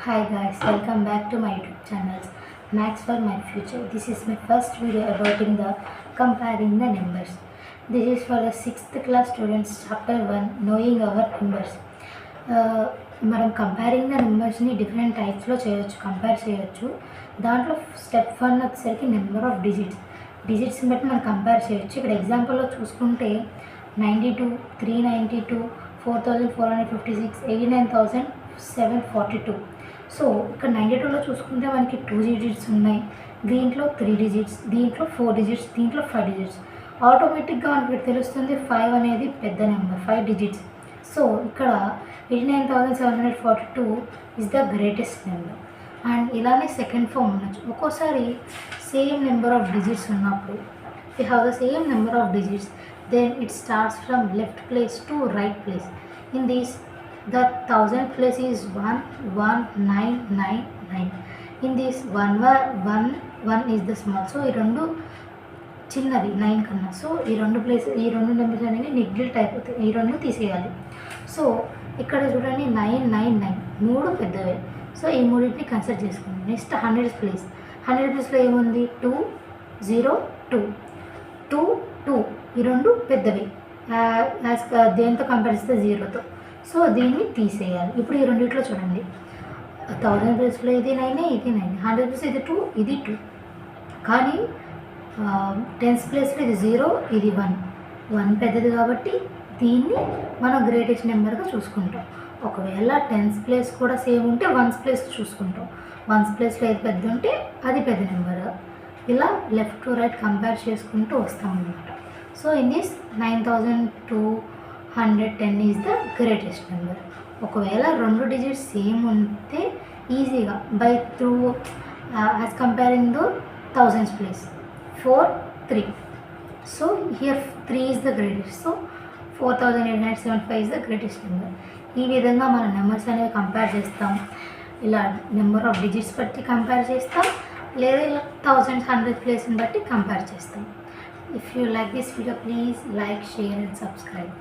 Hi guys, welcome back to my YouTube channel Max for My Future. This is my first video about comparing the numbers. This is for the 6th class students, chapter 1, knowing our numbers. మనం comparing the నెంబర్స్ని different టైప్స్లో చేయొచ్చు, compare చేయొచ్చు. దాంట్లో step 1 వచ్చేసరికి number of డిజిట్స్ని బట్టి మనం compare చేయొచ్చు. ఇక్కడ ఎగ్జాంపుల్లో చూసుకుంటే 92, 392, 4456, 89,742. సో ఇక్కడ 92లో చూసుకుంటే మనకి 2 డిజిట్స్ ఉన్నాయి, దీంట్లో 3 డిజిట్స్, దీంట్లో 4 డిజిట్స్, దీంట్లో 5 డిజిట్స్. ఆటోమేటిక్గా మనకి తెలుస్తుంది 5 అనేది పెద్ద నెంబర్, 5 డిజిట్స్. సో ఇక్కడ 89,742 is the greatest number. And ఇలానే సెకండ్ ఫామ్ ఉండొచ్చు. ఒక్కోసారి సేమ్ నెంబర్ ఆఫ్ డిజిట్స్ ఉన్నప్పుడు we have the same number of digits, then it starts from left place to right place. In this, the 1000 place is 11999. In this 1 is the small, so ఈ రెండు చిన్నది 9 కన్నా. So ఈ రెండు numbers అనేవి neglect అయిపోతాయి, ఈ రెండు తీసేయాలి. సో ఇక్కడ చూడండి 999 మూడు పెద్దవే, సో ఈ మూడింటిని కన్సిడర్ చేసుకోండి. నెక్స్ట్ 100 ప్లేస్లో ఏముంది 202, 2 ఈ రెండు పెద్దవి, దేంతో కంపేర్ చేస్తే 0తో. సో దీన్ని తీసేయాలి. ఇప్పుడు ఈ రెండిట్లో చూడండి, 1000 ప్లేస్లో ఇది 9, ఇది 9, 100 ప్లేస్ ఇది 2, ఇది 2. కానీ 10th ప్లేస్లో ఇది 0, ఇది 1 పెద్దది కాబట్టి దీన్ని మనం గ్రేటెస్ట్ నెంబర్గా చూసుకుంటాం. ఒకవేళ 10th ప్లేస్ కూడా సేమ్ ఉంటే 1th ప్లేస్ చూసుకుంటాం. 1th ప్లేస్లో ఏది పెద్ద ఉంటే అది పెద్ద నెంబర్. ఇలా లెఫ్ట్ టు రైట్ కంపేర్ చేసుకుంటూ వస్తాం అన్నమాట. So in this 9210 is the greatest number. ఒకవేళ 2 డిజిట్స్ సేమ్ ఉంటే ఈజీగా by through as comparing the 1000th place 4, 3. So here 3 is the greatest. So 4875 is the greatest number. ఈ విధంగా మనం నెంబర్స్ అనేవి కంపేర్ చేస్తాం. ఇలా నెంబర్ ఆఫ్ డిజిట్స్ బట్టి కంపేర్ చేస్తాం, లేదా 1000, 100 ప్లేస్ని బట్టి కంపేర్ చేస్తాం. If you like this video, please like, share and subscribe.